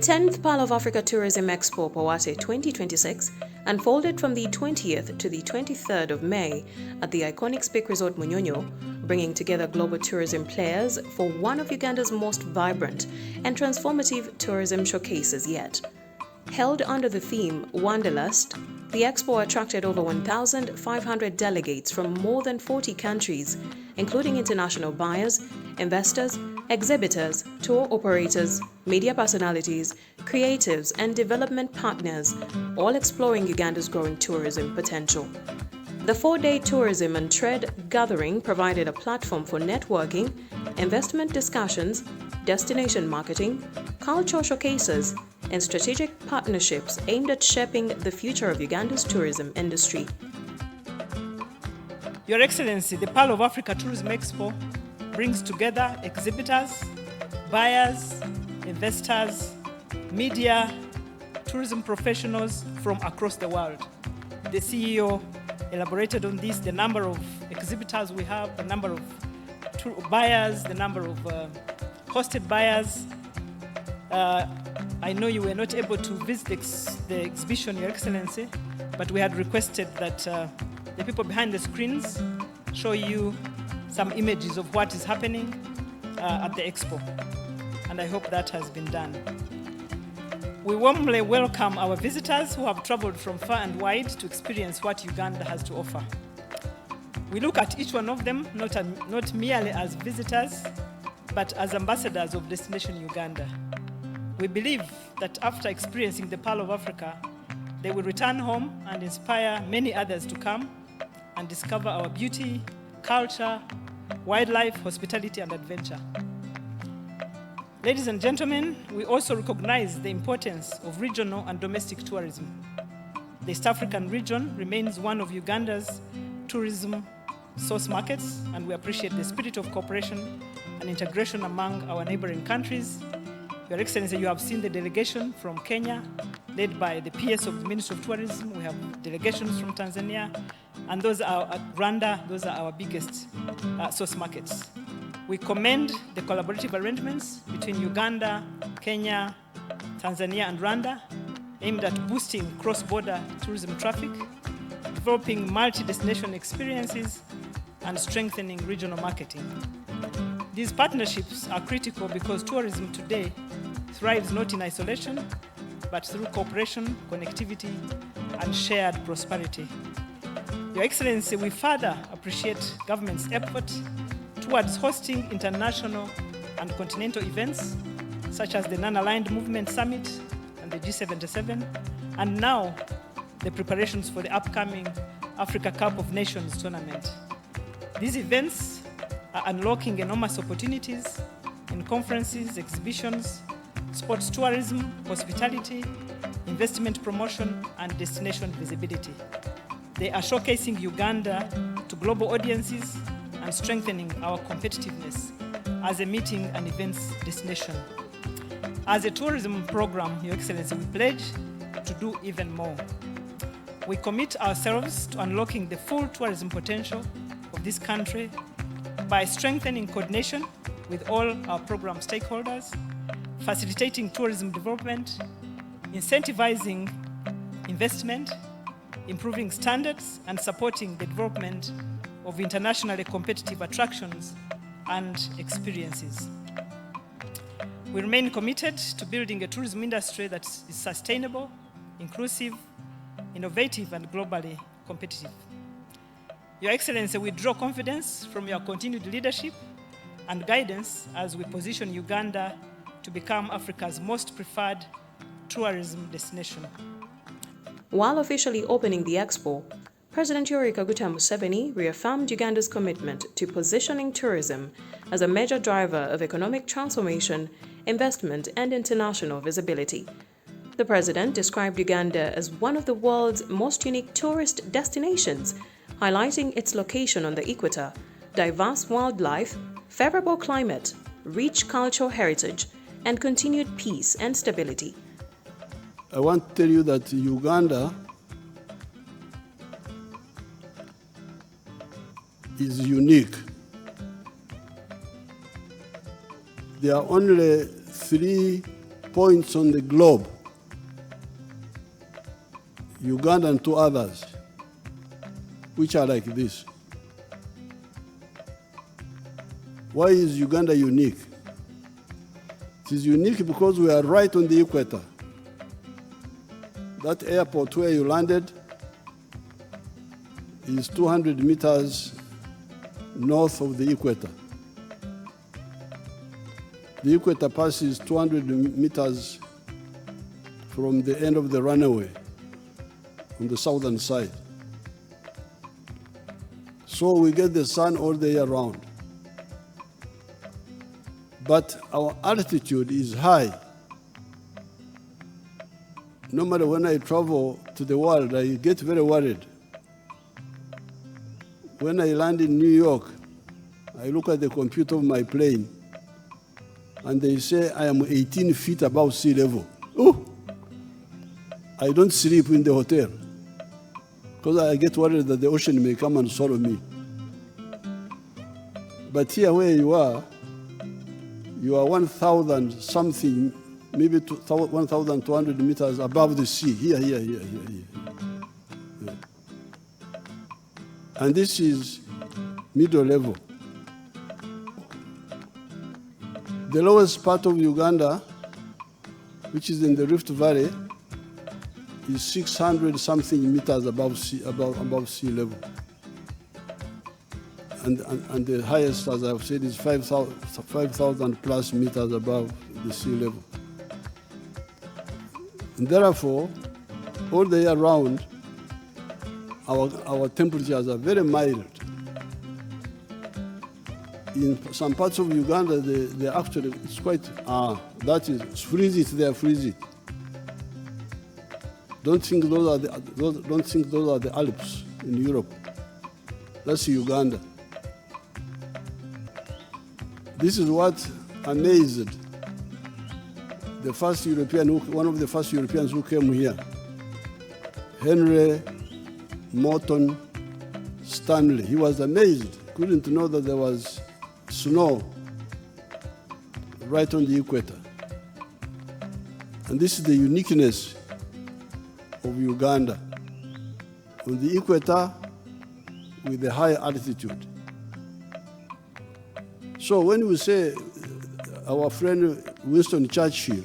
10th Pearl of Africa Tourism Expo Powate 2026 unfolded from the 20th to the 23rd of May at the iconic Speak Resort Munyonyo, bringing together global tourism players for one of Uganda's most vibrant and transformative tourism showcases yet. Held under the theme Wanderlust, the expo attracted over 1,500 delegates from more than 40 countries, including international buyers, investors, exhibitors, tour operators, media personalities, creatives, and development partners, all exploring Uganda's growing tourism potential. The 4-day tourism and trade gathering provided a platform for networking, investment discussions, destination marketing, cultural showcases, and strategic partnerships aimed at shaping the future of Uganda's tourism industry. Your Excellency, the Pearl of Africa Tourism Expo brings together exhibitors, buyers, investors, media, tourism professionals from across the world. The CEO elaborated on this, the number of exhibitors we have, the number of buyers, the number of hosted buyers. I know you were not able to visit the exhibition, Your Excellency, but we had requested that the people behind the screens show you some images of what is happening at the expo, and I hope that has been done. We warmly welcome our visitors who have traveled from far and wide to experience what Uganda has to offer. We look at each one of them not merely as visitors, but as ambassadors of Destination Uganda. We believe that after experiencing the Pearl of Africa, they will return home and inspire many others to come and discover our beauty, culture, wildlife, hospitality, and adventure. Ladies and gentlemen, we also recognize the importance of regional and domestic tourism. The East African region remains one of Uganda's tourism source markets, and we appreciate the spirit of cooperation and integration among our neighboring countries. Your Excellency, you have seen the delegation from Kenya, led by the PS of the Ministry of Tourism. We have delegations from Tanzania, and those are Rwanda. Those are our biggest source markets. We commend the collaborative arrangements between Uganda, Kenya, Tanzania, and Rwanda, aimed at boosting cross-border tourism traffic, developing multi-destination experiences, and strengthening regional marketing. These partnerships are critical because tourism today thrives not in isolation, but through cooperation, connectivity, and shared prosperity. Your Excellency, we further appreciate government's effort towards hosting international and continental events, such as the Non-Aligned Movement Summit and the G77, and now the preparations for the upcoming Africa Cup of Nations tournament. These events are unlocking enormous opportunities in conferences, exhibitions, sports tourism, hospitality, investment promotion, and destination visibility. They are showcasing Uganda to global audiences and strengthening our competitiveness as a meeting and events destination. As a tourism program, Your Excellency, we pledge to do even more. We commit ourselves to unlocking the full tourism potential of this country by strengthening coordination with all our program stakeholders, facilitating tourism development, incentivizing investment, improving standards, and supporting the development of internationally competitive attractions and experiences. We remain committed to building a tourism industry that is sustainable, inclusive, innovative, and globally competitive. Your Excellency, we draw confidence from your continued leadership and guidance as we position Uganda to become Africa's most preferred tourism destination. While officially opening the expo, President Yoweri Kaguta Museveni reaffirmed Uganda's commitment to positioning tourism as a major driver of economic transformation, investment, and international visibility. The president described Uganda as one of the world's most unique tourist destinations, highlighting its location on the equator, diverse wildlife, favorable climate, rich cultural heritage, and continued peace and stability. I want to tell you that Uganda is unique. There are only 3 points on the globe, Uganda and two others, which are like this. Why is Uganda unique? It is unique because we are right on the equator. That airport where you landed is 200 meters north of the equator. The equator passes 200 meters from the end of the runway on the southern side. So we get the sun all the year round. But our altitude is high. Normally when I travel to the world, I get very worried. When I land in New York, I look at the computer of my plane, and they say I am 18 feet above sea level. Ooh! I don't sleep in the hotel, because I get worried that the ocean may come and swallow me. But here where you are 1,000 something, maybe 1,200 meters above the sea, here. Yeah. And this is middle level. The lowest part of Uganda, which is in the Rift Valley, is 600 something meters above sea level. And the highest, as I've said, is 5,000 plus meters above the sea level. And therefore, all the year round, our temperatures are very mild. In some parts of Uganda, they actually, it's quite, that is, freeze it, they freeze it. Don't think those are the Alps in Europe. That's Uganda. This is what amazed the first European, one of the first Europeans who came here, Henry Morton Stanley. He was amazed, couldn't know that there was snow right on the equator. And this is the uniqueness of Uganda, on the equator with the high altitude. So when we say our friend Winston Churchill,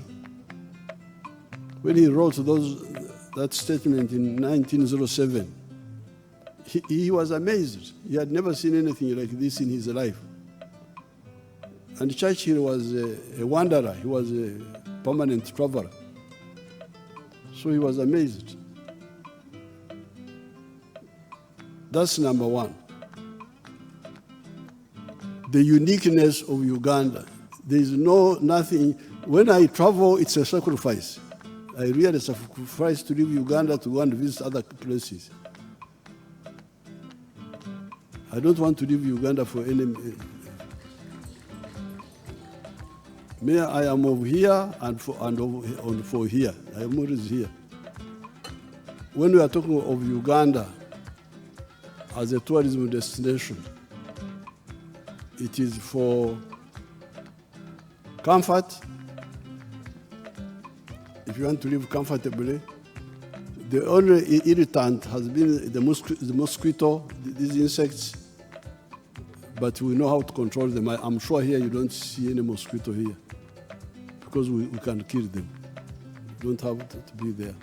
when he wrote that statement in 1907, he was amazed. He had never seen anything like this in his life. And Churchill was a wanderer. He was a permanent traveler. So he was amazed. That's number one. The uniqueness of Uganda. There is nothing. When I travel, it's a sacrifice. I really sacrifice to leave Uganda to go and visit other places. I don't want to leave Uganda for any. May I am over here and for here. I am always here. When we are talking of Uganda as a tourism destination, it is for comfort. If you want to live comfortably, the only irritant has been the mosquito, these insects, but we know how to control them. I'm sure here you don't see any mosquito here because we can kill them. You don't have to be there.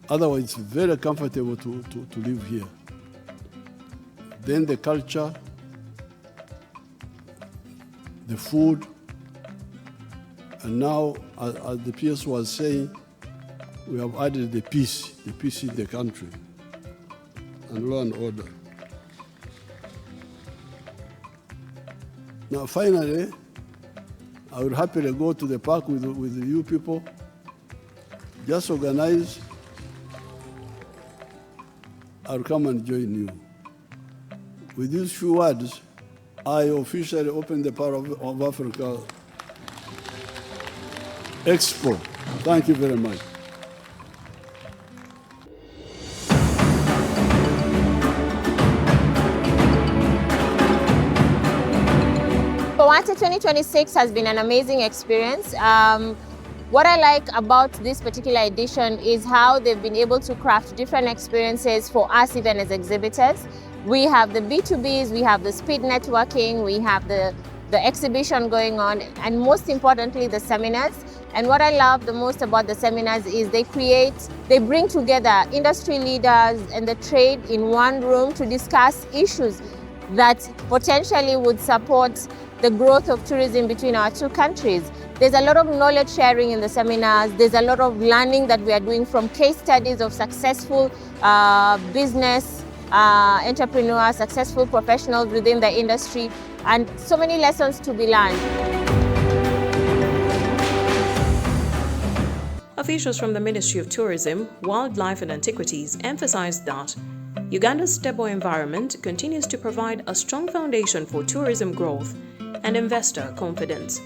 Otherwise, it's very comfortable to live here. Then the culture, the food, and now, as the PS was saying, we have added the peace in the country, and law and order. Now, finally, I would happily go to the park with you people. Just organize. I'll come and join you. With these few words, I officially open the Power of Africa Expo. Thank you very much. Powate 2026 has been an amazing experience. What I like about this particular edition is how they've been able to craft different experiences for us even as exhibitors. We have the B2Bs, we have the speed networking, we have the exhibition going on, and most importantly, the seminars. And what I love the most about the seminars is they bring together industry leaders and the trade in one room to discuss issues that potentially would support the growth of tourism between our two countries. There's a lot of knowledge sharing in the seminars. There's a lot of learning that we are doing from case studies of successful business entrepreneurs, successful professionals within the industry, and so many lessons to be learned. Officials from the Ministry of Tourism, Wildlife and Antiquities emphasized that Uganda's stable environment continues to provide a strong foundation for tourism growth and investor confidence.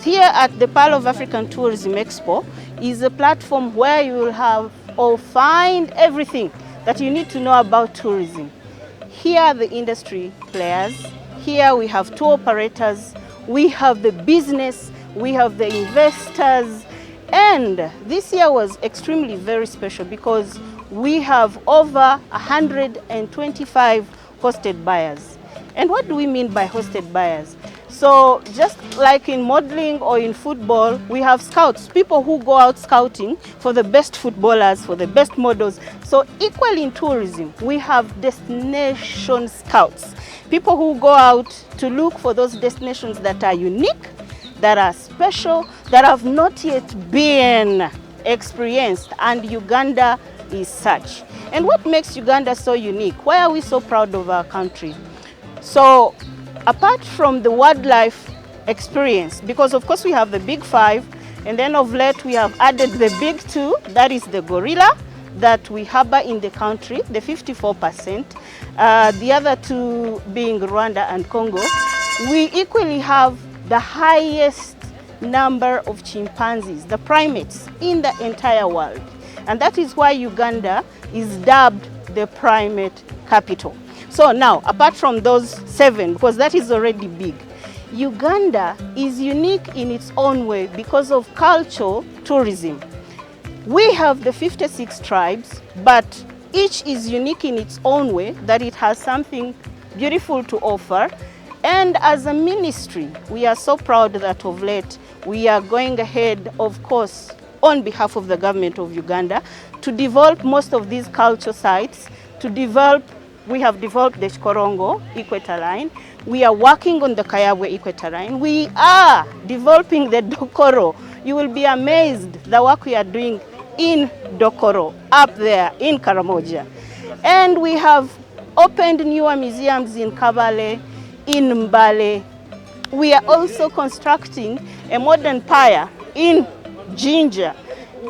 Here at the Pearl of African Tourism Expo is a platform where you will have or find everything that you need to know about tourism. Here are the industry players, here we have tour operators, we have the business, we have the investors, and this year was extremely very special because we have over 125 hosted buyers. And what do we mean by hosted buyers? So just like in modeling or in football, we have scouts, people who go out scouting for the best footballers, for the best models. So equally in tourism, we have destination scouts, people who go out to look for those destinations that are unique, that are special, that have not yet been experienced, and Uganda is such. And what makes Uganda so unique? Why are we so proud of our country? So apart from the wildlife experience, because of course we have the big five, and then of late we have added the big two, that is the gorilla that we harbor in the country, the 54%, the other two being Rwanda and Congo. We equally have the highest number of chimpanzees, the primates, in the entire world. And that is why Uganda is dubbed the primate capital. So now, apart from those 7, because that is already big, Uganda is unique in its own way because of cultural tourism. We have the 56 tribes, but each is unique in its own way, that it has something beautiful to offer. And as a ministry, we are so proud that of late, we are going ahead, of course, on behalf of the government of Uganda, to develop most of these culture sites, we have developed the Chikorongo Equator Line. We are working on the Kayabwe Equator Line. We are developing the Dokoro. You will be amazed the work we are doing in Dokoro, up there in Karamoja. And we have opened newer museums in Kabale, in Mbale. We are also constructing a modern pier in Jinja.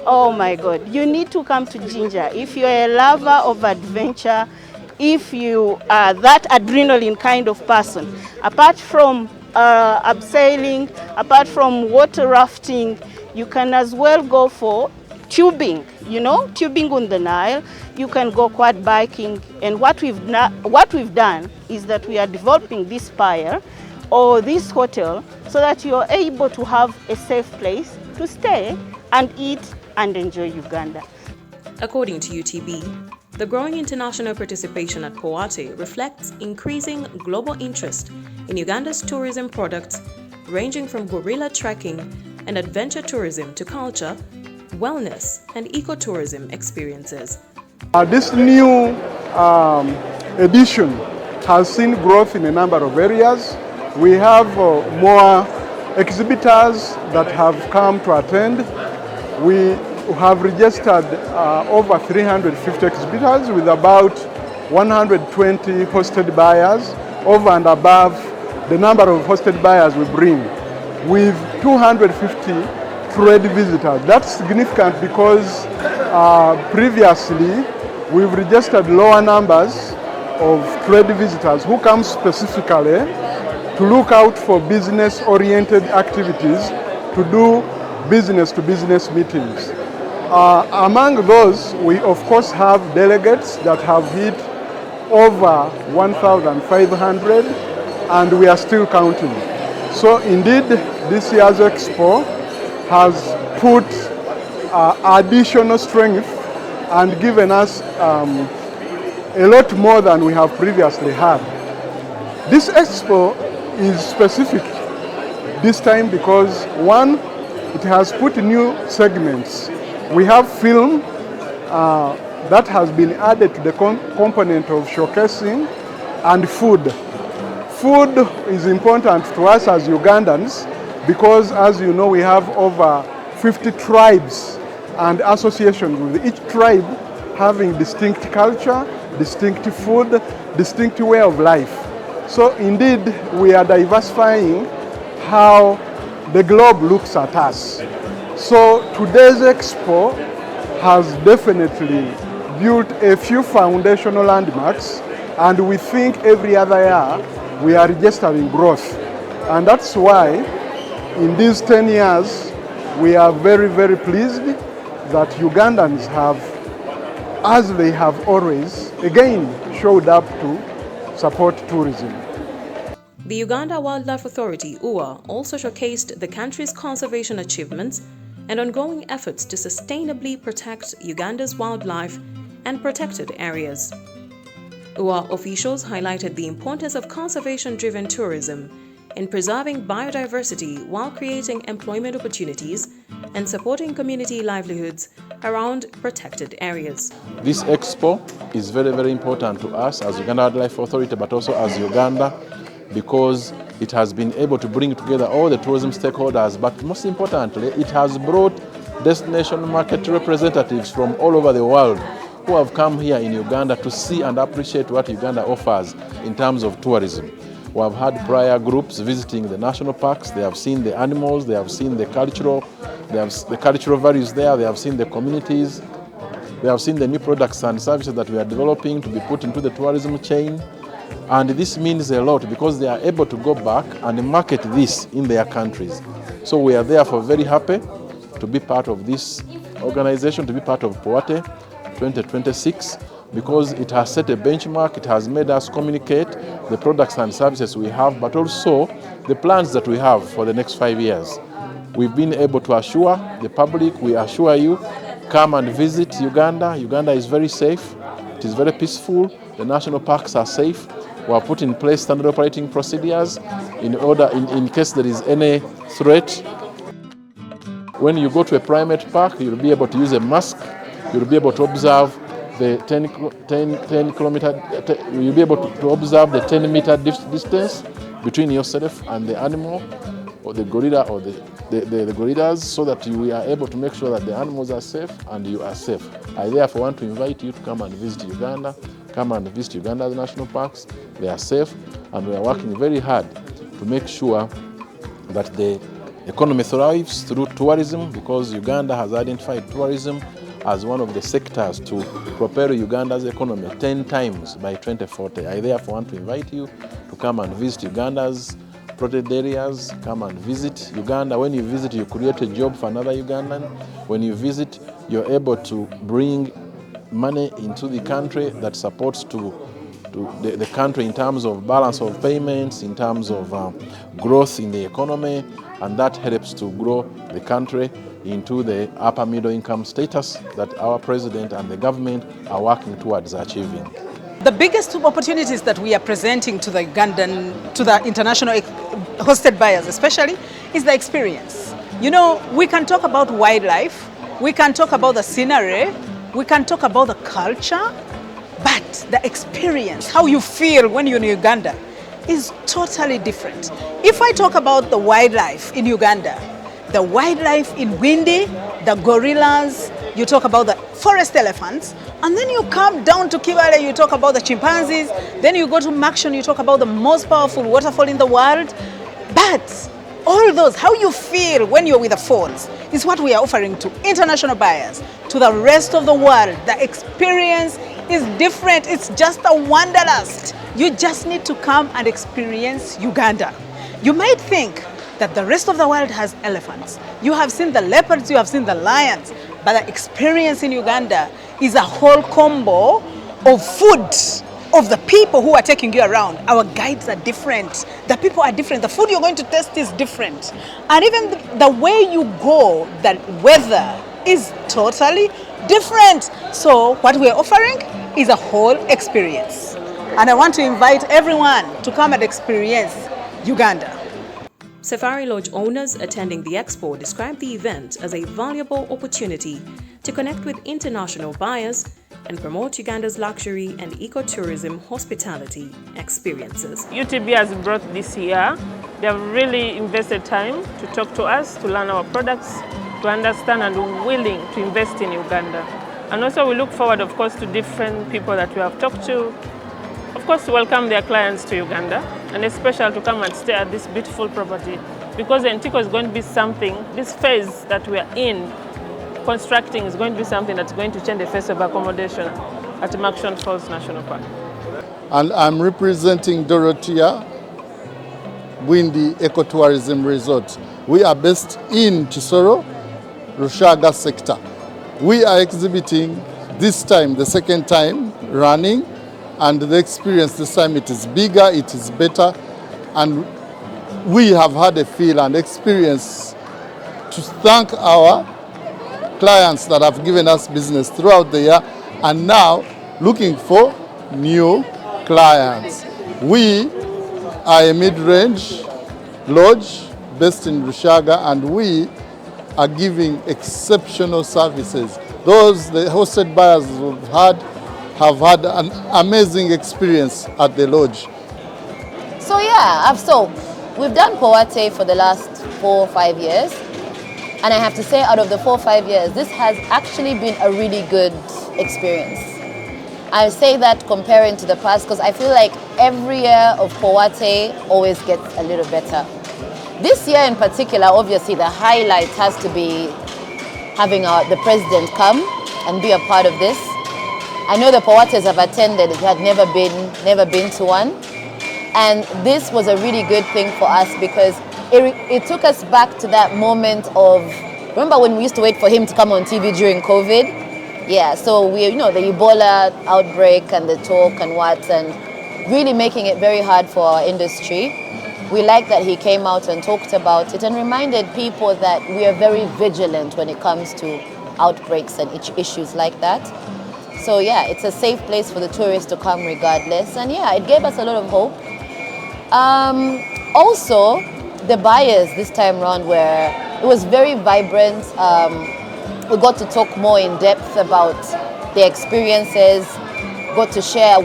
Oh my God, you need to come to Jinja. If you're a lover of adventure, if you are that adrenaline kind of person, apart from abseiling, apart from water rafting, you can as well go for tubing, tubing on the Nile. You can go quad biking. And what we've done is that we are developing this pier or this hotel so that you're able to have a safe place to stay and eat and enjoy Uganda. According to UTB, the growing international participation at Powate reflects increasing global interest in Uganda's tourism products, ranging from gorilla trekking and adventure tourism to culture, wellness, and ecotourism experiences. This new edition has seen growth in a number of areas. We have more exhibitors that have come to attend. We have registered over 350 exhibitors with about 120 hosted buyers, over and above the number of hosted buyers we bring, with 250 trade visitors. That's significant because previously we've registered lower numbers of trade visitors who come specifically to look out for business-oriented activities, to do business-to-business meetings. Among those, we of course have delegates that have hit over 1,500, and we are still counting. So indeed, this year's expo has put additional strength and given us a lot more than we have previously had. This expo is specific this time because, one, it has put new segments. We have film that has been added to the component of showcasing, and food. Food is important to us as Ugandans because, as you know, we have over 50 tribes and associations with each tribe having distinct culture, distinct food, distinct way of life. So indeed, we are diversifying how the globe looks at us. So today's expo has definitely built a few foundational landmarks, and we think every other year we are registering growth. And that's why in these 10 years, we are very, very pleased that Ugandans have, as they have always, again showed up to support tourism. The Uganda Wildlife Authority, UWA, also showcased the country's conservation achievements and ongoing efforts to sustainably protect Uganda's wildlife and protected areas. UWA officials highlighted the importance of conservation-driven tourism in preserving biodiversity while creating employment opportunities and supporting community livelihoods around protected areas. This expo is very, very important to us as Uganda Wildlife Authority, but also as Uganda, because it has been able to bring together all the tourism stakeholders, but most importantly, it has brought destination market representatives from all over the world who have come here in Uganda to see and appreciate what Uganda offers in terms of tourism. We have had prior groups visiting the national parks. They have seen the animals, they have seen the cultural values there, they have seen the communities, they have seen the new products and services that we are developing to be put into the tourism chain. And this means a lot because they are able to go back and market this in their countries. So we are therefore very happy to be part of this organization, to be part of POATE 2026, because it has set a benchmark, it has made us communicate the products and services we have, but also the plans that we have for the next 5 years. We've been able to assure the public, we assure you, come and visit Uganda. Uganda is very safe, it is very peaceful, the national parks are safe. We have put in place standard operating procedures in case there is any threat. When you go to a primate park, you'll be able to use a mask, you'll be able to observe the 10 kilometer, you'll be able to observe the 10-meter distance between yourself and the animal, or the gorilla, or the gorillas, so that you are able to make sure that the animals are safe and you are safe. I therefore want to invite you to come and visit Uganda. Come and visit Uganda's national parks. They are safe, and we are working very hard to make sure that the economy thrives through tourism, because Uganda has identified tourism as one of the sectors to propel Uganda's economy 10 times by 2040. I therefore want to invite you to come and visit Uganda's protected areas. Come and visit Uganda. When you visit, you create a job for another Ugandan. When you visit, you're able to bring money into the country that supports to the country in terms of balance of payments, in terms of growth in the economy, and that helps to grow the country into the upper middle income status that our president and the government are working towards achieving. The biggest opportunities that we are presenting to the Ugandan, to the international hosted buyers especially, is the experience. You know, we can talk about wildlife, we can talk about the scenery, we can talk about the culture, but the experience, how you feel when you're in Uganda, is totally different. If I talk about the wildlife in Uganda, the wildlife in Windi, the gorillas, you talk about the forest elephants, and then you come down to Kibale, you talk about the chimpanzees, then you go to Makshon, you talk about the most powerful waterfall in the world. But all those, how you feel when you're with the falls, is what we are offering to international buyers, to the rest of the world. The experience is different. It's just a wanderlust. You just need to come and experience Uganda. You might think that the rest of the world has elephants. You have seen the leopards, you have seen the lions, but the experience in Uganda is a whole combo of food, of the people who are taking you around. Our guides are different. The people are different. The food you're going to taste is different. And even the way you go, the weather is totally different. So what we're offering is a whole experience. And I want to invite everyone to come and experience Uganda. Safari Lodge owners attending the expo described the event as a valuable opportunity to connect with international buyers and promote Uganda's luxury and ecotourism hospitality experiences. UTB has brought this here. They have really invested time to talk to us, to learn our products, to understand and willing to invest in Uganda. And also we look forward, of course, to different people that we have talked to, of course, to welcome their clients to Uganda, and especially to come and stay at this beautiful property, because Entiko is going to be something, this phase that we are in, constructing is going to be something that's going to change the face of accommodation at Murchison Falls National Park. And I'm representing Dorothea Windy Ecotourism Resort. We are based in Kisoro, Rushaga sector. We are exhibiting this time, the second time running, and the experience this time it is bigger, it is better, and we have had a feel and experience to thank our clients that have given us business throughout the year, and now looking for new clients. We are a mid-range lodge based in Rushaga, and we are giving exceptional services. Those the hosted buyers have had an amazing experience at the lodge. So yeah, we've done Powate for the last 4 or 5 years. And I have to say, out of the 4 or 5 years, this has actually been a really good experience. I say that comparing to the past because I feel like every year of Powate always gets a little better. This year in particular, obviously the highlight has to be having the president come and be a part of this. I know the Powates have attended, it had never been to one. And this was a really good thing for us because it took us back to that moment of, remember when we used to wait for him to come on TV during COVID? Yeah, so the Ebola outbreak and the talk and what, and really making it very hard for our industry. We like that he came out and talked about it and reminded people that we are very vigilant when it comes to outbreaks and issues like that. So yeah, it's a safe place for the tourists to come regardless. And yeah, it gave us a lot of hope. Also, the buyers this time around it was very vibrant. We got to talk more in depth about their experiences, got to share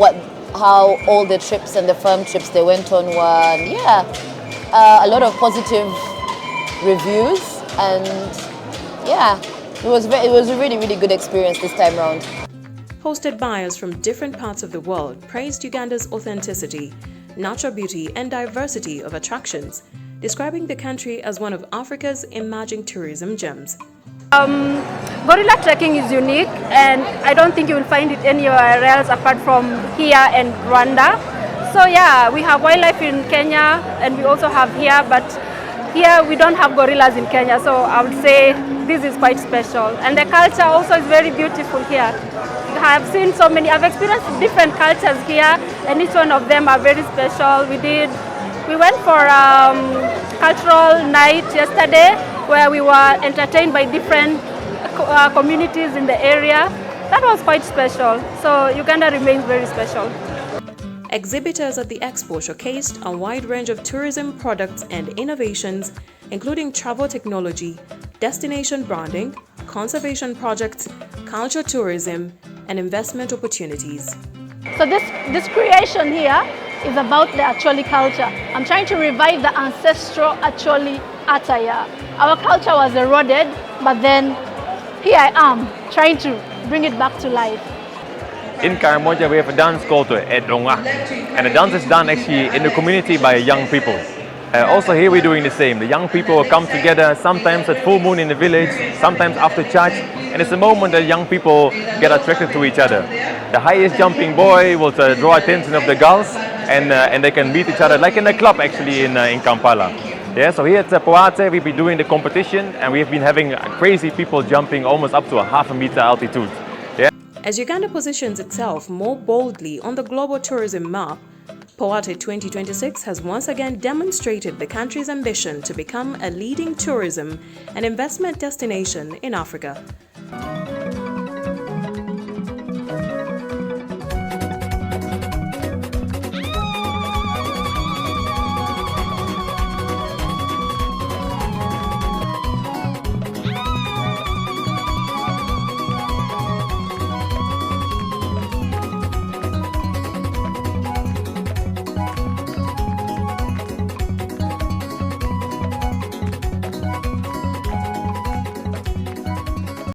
how all the trips and the firm trips they went on were. And yeah, a lot of positive reviews, and yeah, it was a really, really good experience this time around. Hosted buyers from different parts of the world praised Uganda's authenticity, natural beauty, and diversity of attractions, describing the country as one of Africa's emerging tourism gems. Gorilla trekking is unique, and I don't think you will find it anywhere else apart from here and Rwanda. So yeah, we have wildlife in Kenya, and we also have here, but here we don't have gorillas in Kenya, so I would say this is quite special. And the culture also is very beautiful here. I have seen I've experienced different cultures here, and each one of them are very special. We went for cultural night yesterday where we were entertained by different communities in the area. That was quite special. So Uganda remains very special. Exhibitors at the expo showcased a wide range of tourism products and innovations, including travel technology, destination branding, conservation projects, culture tourism, and investment opportunities. So this creation here is about the Acholi culture. I'm trying to revive the ancestral Acholi attire. Our culture was eroded, but then here I am trying to bring it back to life. In Karamoja, we have a dance called Edonga, and the dance is done actually in the community by young people. Also here we're doing the same. The young people come together, sometimes at full moon in the village, sometimes after church, and it's a moment that young people get attracted to each other. The highest jumping boy will draw attention of the girls, and they can meet each other, like in a club actually in Kampala. Yeah, so here at Powate we've been doing the competition, and we've been having crazy people jumping almost up to a half a meter altitude. Yeah. As Uganda positions itself more boldly on the global tourism map, Powate 2026 has once again demonstrated the country's ambition to become a leading tourism and investment destination in Africa.